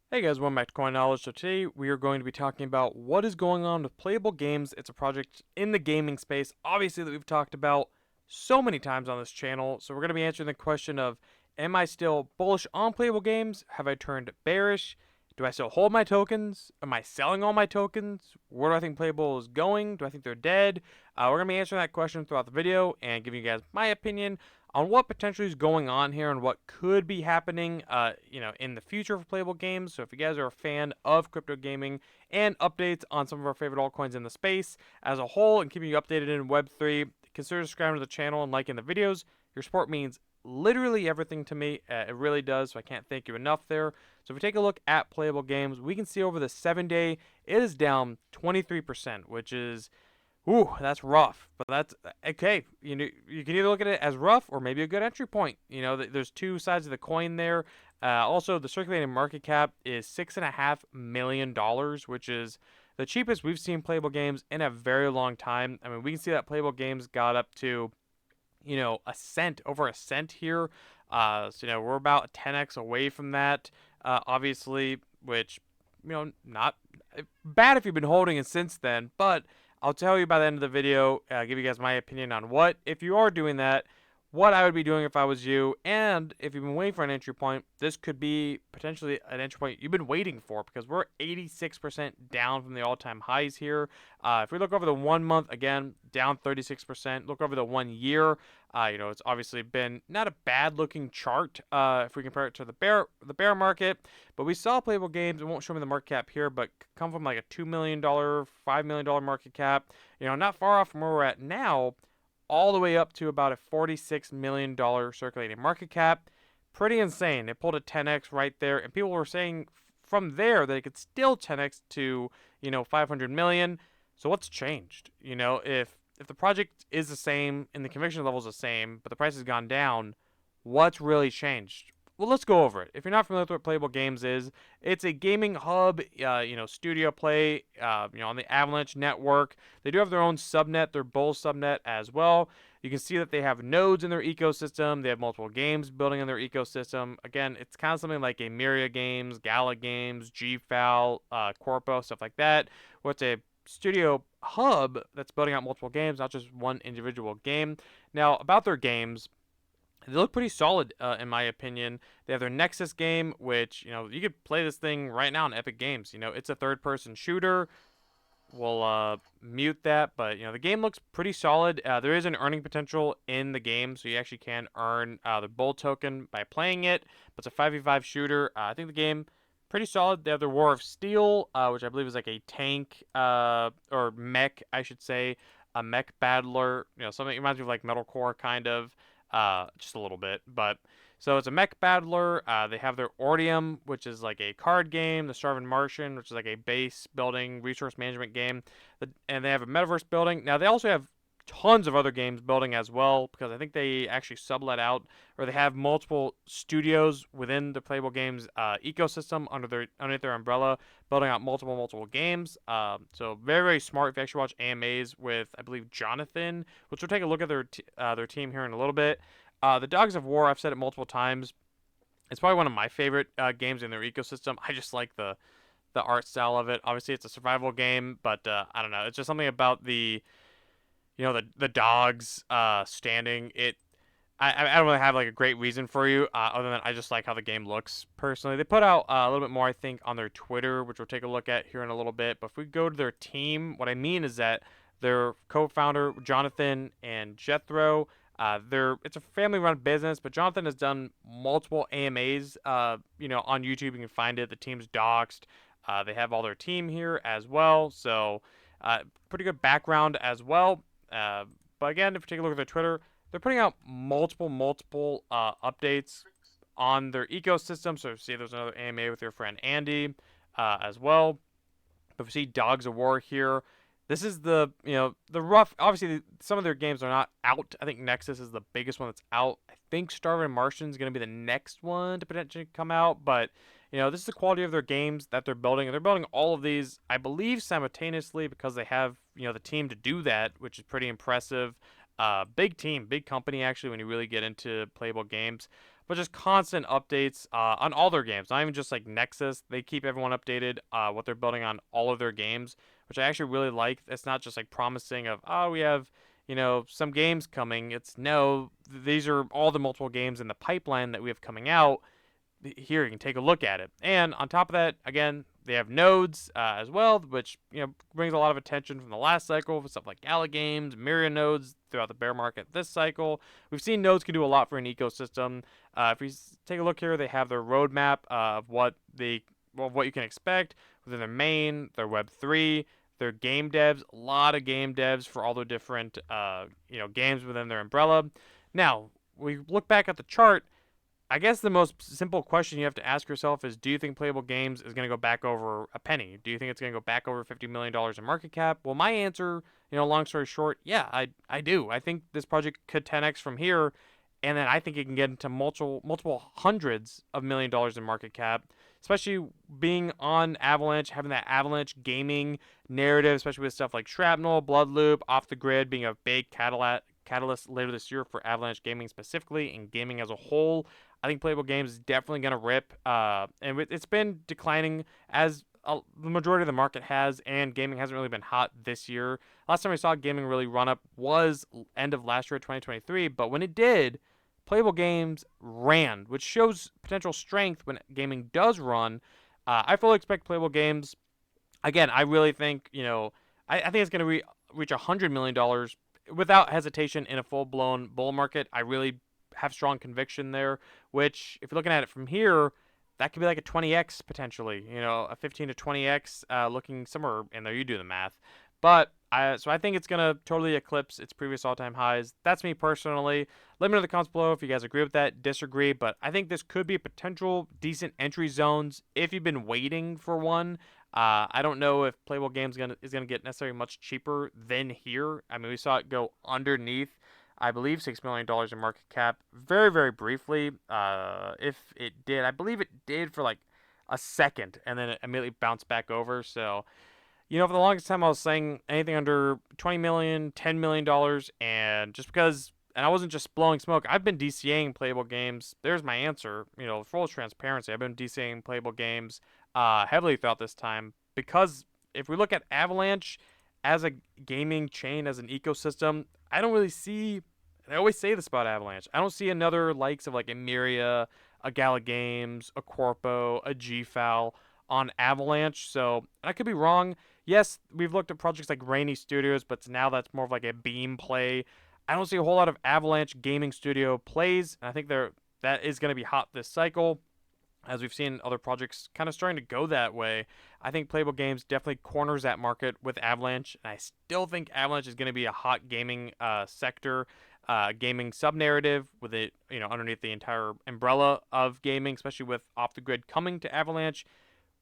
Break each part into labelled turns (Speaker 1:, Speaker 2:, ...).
Speaker 1: Hey guys, welcome back to CoinLedger. So today we are going to be talking about what is going on with Playable Games. It's a project in the gaming space, obviously, that we've talked about so many times on this channel. So we're going to be answering the question of, am I still bullish on Playable Games? Have I turned bearish? Do I still hold my tokens? Am I selling all my tokens? Where do I think Playable is going? Do I think they're dead? We're going to be answering that question throughout the video and giving you guys my opinion on what potentially is going on here and what could be happening, in the future for Playable Games. So if you guys are a fan of crypto gaming and updates on some of our favorite altcoins in the space as a whole and keeping you updated in Web3, consider subscribing to the channel and liking the videos. Your support means literally everything to me. It really does, so I can't thank you enough there. So if we take a look at Playable Games, we can see over the 7-day, it is down 23%, which is ooh, that's rough, but that's okay. You can either look at it as rough or maybe a good entry point. There's two sides of the coin there. Also, the circulating market cap is $6.5 million, which is the cheapest we've seen Playable Games in a very long time. I mean, we can see that Playable Games got up to a cent, over a cent here. So we're about 10x away from that, obviously, which not bad if you've been holding it since then, but I'll tell you by the end of the video, give you guys my opinion on what, if you are doing that, what I would be doing if I was you. And if you've been waiting for an entry point, this could be potentially an entry point you've been waiting for, because we're 86% down from the all-time highs here. If we look over the 1 month, again, down 36%. Look over the 1 year, it's obviously been not a bad looking chart if we compare it to the bear market. But we saw Playable Games. It won't show me the market cap here, but come from like a $2 million, $5 million market cap. Not far off from where we're at now, all the way up to about a $46 million circulating market cap. Pretty insane. They pulled a 10x right there, and people were saying from there that it could still 10x to 500 million. So what's changed? If the project is the same and the conviction level is the same, but the price has gone down, what's really changed? Well, let's go over it. If you're not familiar with what Playable Games is, it's a gaming hub, studio play, on the Avalanche network. They do have their own subnet, their Bull subnet as well. You can see that they have nodes in their ecosystem. They have multiple games building in their ecosystem. Again, it's kind of something like a Myria Games, Gala Games, GFAL, Corpo, stuff like that, where it's a studio hub that's building out multiple games, not just one individual game. Now, about their games, they look pretty solid, in my opinion. They have their Nexus game, which, you could play this thing right now on Epic Games. It's a third-person shooter. We'll mute that, but, the game looks pretty solid. There is an earning potential in the game, so you actually can earn the Bull token by playing it. But it's a 5v5 shooter. I think the game pretty solid. They have their War of Steel, which I believe is like a tank, or mech, I should say, a mech battler. Something that reminds me of like Metalcore, kind of, just a little bit. But so it's a mech battler. They have their Ordium, which is like a card game. The Starving Martian, which is like a base building resource management game. And they have a metaverse building. Now they also have tons of other games building as well, because I think they actually sublet out, or they have multiple studios within the Playable Games ecosystem underneath their umbrella, building out multiple games. So very, very smart. If you actually watch AMAs with, I believe, Jonathan, which we'll take a look at their team here in a little bit. The Dogs of War, I've said it multiple times, it's probably one of my favorite games in their ecosystem. I just like the art style of it. Obviously, it's a survival game, but I don't know. It's just something about the dogs standing. I don't really have like a great reason for you, other than I just like how the game looks personally. They put out a little bit more, I think, on their Twitter, which we'll take a look at here in a little bit. But if we go to their team, what I mean is that their co-founder Jonathan and Jethro, it's a family-run business, but Jonathan has done multiple AMAs, on YouTube. You can find it. The team's doxed. They have all their team here as well, so pretty good background as well. But again, if you take a look at their Twitter, they're putting out multiple updates on their ecosystem. So see, there's another AMA with your friend Andy as well. But we see Dogs of War here. This is the rough. Obviously, some of their games are not out. I think Nexus is the biggest one that's out. I think Starving Martian is going to be the next one to potentially come out. But this is the quality of their games that they're building. And they're building all of these, I believe, simultaneously, because they have the team to do that, which is pretty impressive. Big team, big company, actually, when you really get into Playable Games. but just constant updates on all their games. Not even just like Nexus. They keep everyone updated what they're building on all of their games, which I actually really like. It's not just like promising of, oh, we have, some games coming. It's no, these are all the multiple games in the pipeline that we have coming out. Here, you can take a look at it. And on top of that, again, they have nodes as well, which brings a lot of attention from the last cycle for stuff like Gala Games, Myriad nodes throughout the bear market this cycle. We've seen nodes can do a lot for an ecosystem. If you take a look here, they have their roadmap of what you can expect within their main, their Web3, their game devs. A lot of game devs for all the different games within their umbrella. Now, we look back at the chart. I guess the most simple question you have to ask yourself is, do you think Playable Games is going to go back over a penny? Do you think it's going to go back over $50 million in market cap? Well, my answer, long story short, yeah, I do. I think this project could 10x from here, and then I think it can get into multiple hundreds of $1 million in market cap, especially being on Avalanche, having that Avalanche gaming narrative, especially with stuff like Shrapnel, Bloodloop, Off the Grid being a big catalyst later this year for Avalanche gaming specifically and gaming as a whole. I think Playable Games is definitely going to rip, and it's been declining as the majority of the market has, and gaming hasn't really been hot this year. Last time I saw gaming really run up was end of last year, 2023, but when it did, Playable Games ran, which shows potential strength when gaming does run. I fully expect Playable Games. Again, I really think, I think it's going to reach $100 million without hesitation in a full-blown bull market. I really have strong conviction there, which, if you're looking at it from here, that could be like a 20x potentially, a 15 to 20x, looking somewhere in there. You do the math. But so I think it's going to totally eclipse its previous all-time highs. That's me personally. Let me know in the comments below if you guys agree with that, disagree. But I think this could be potential decent entry zones if you've been waiting for one. I don't know if Playable Games is gonna get necessarily much cheaper than here. I mean, we saw it go underneath, I believe, $6 million in market cap very, very briefly. If it did, I believe it did for like a second, and then it immediately bounced back over. So, for the longest time, I was saying anything under $20 million, $10 million, and just because, and I wasn't just blowing smoke. I've been DCAing Playable Games. There's my answer. Full transparency. I've been DCAing Playable Games heavily throughout this time, because if we look at Avalanche as a gaming chain, as an ecosystem, I don't really see, and I always say this about Avalanche, I don't see another likes of like a Myria, a Gala Games, a Corpo, a GFAL on Avalanche. So I could be wrong. Yes, we've looked at projects like Rainy Studios, but now that's more of like a Beam play. I don't see a whole lot of Avalanche gaming studio plays, and I think that is going to be hot this cycle, as we've seen other projects kind of starting to go that way. I think Playable Games definitely corners that market with Avalanche, and I still think Avalanche is going to be a hot gaming sector, gaming sub-narrative with it, underneath the entire umbrella of gaming, especially with Off the Grid coming to Avalanche.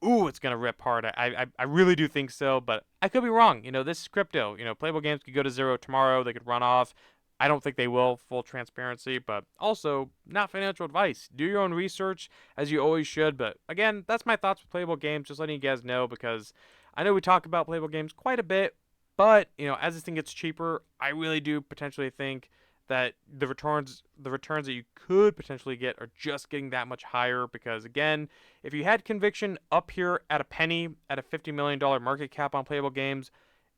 Speaker 1: Ooh, it's going to rip hard. I really do think so, but I could be wrong. This is crypto. Playable Games could go to zero tomorrow. They could run off. I don't think they will, full transparency, but also not financial advice. Do your own research, as you always should. But again, that's my thoughts with Playable Games, just letting you guys know, because I know we talk about Playable Games quite a bit, but, as this thing gets cheaper, I really do potentially think that the returns that you could potentially get are just getting that much higher, because again, if you had conviction up here at a penny, at a $50 million market cap on Playable Games,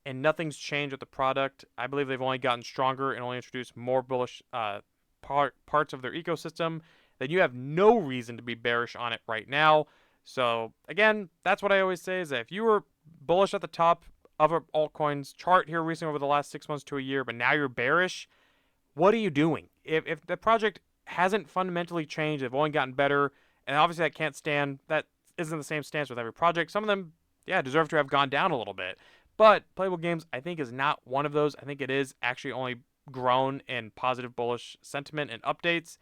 Speaker 1: and nothing's changed with the product, I believe they've only gotten stronger and only introduced more bullish parts of their ecosystem, then you have no reason to be bearish on it right now. So again, that's what I always say, is that if you were bullish at the top of an altcoins chart here recently over the last 6 months to a year, but now you're bearish, what are you doing? If the project hasn't fundamentally changed, they've only gotten better, and obviously that isn't the same stance with every project. Some of them, yeah, deserve to have gone down a little bit. But Playable Games, I think, is not one of those. I think it is actually only grown in positive bullish sentiment and updates.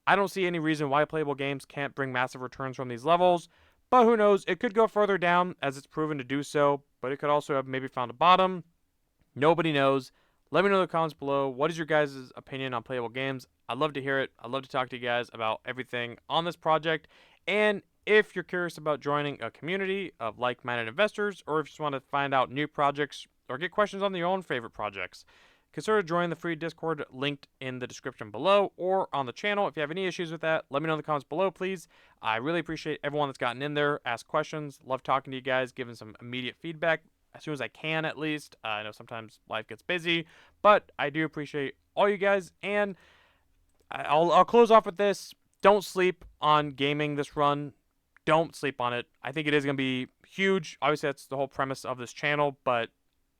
Speaker 1: I don't see any reason why Playable Games can't bring massive returns from these levels. But who knows? It could go further down, as it's proven to do so. But it could also have maybe found a bottom. Nobody knows. Let me know in the comments below. What is your guys' opinion on Playable Games? I'd love to hear it. I'd love to talk to you guys about everything on this project. And if you're curious about joining a community of like-minded investors, or if you just want to find out new projects or get questions on your own favorite projects, consider joining the free Discord linked in the description below or on the channel. If you have any issues with that, let me know in the comments below, please. I really appreciate everyone that's gotten in there, asked questions. Love talking to you guys, giving some immediate feedback as soon as I can, at least. I know sometimes life gets busy, but I do appreciate all you guys. And I'll close off with this. Don't sleep on gaming this run. Don't sleep on it. I think it is going to be huge. Obviously, that's the whole premise of this channel, but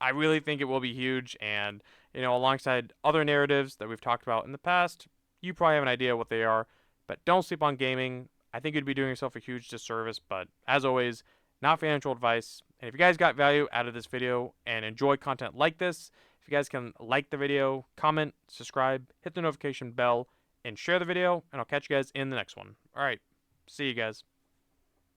Speaker 1: I really think it will be huge. And, alongside other narratives that we've talked about in the past, you probably have an idea what they are. But don't sleep on gaming. I think you'd be doing yourself a huge disservice. But as always, not financial advice. And if you guys got value out of this video and enjoy content like this, if you guys can like the video, comment, subscribe, hit the notification bell, and share the video, and I'll catch you guys in the next one. All right, see you guys.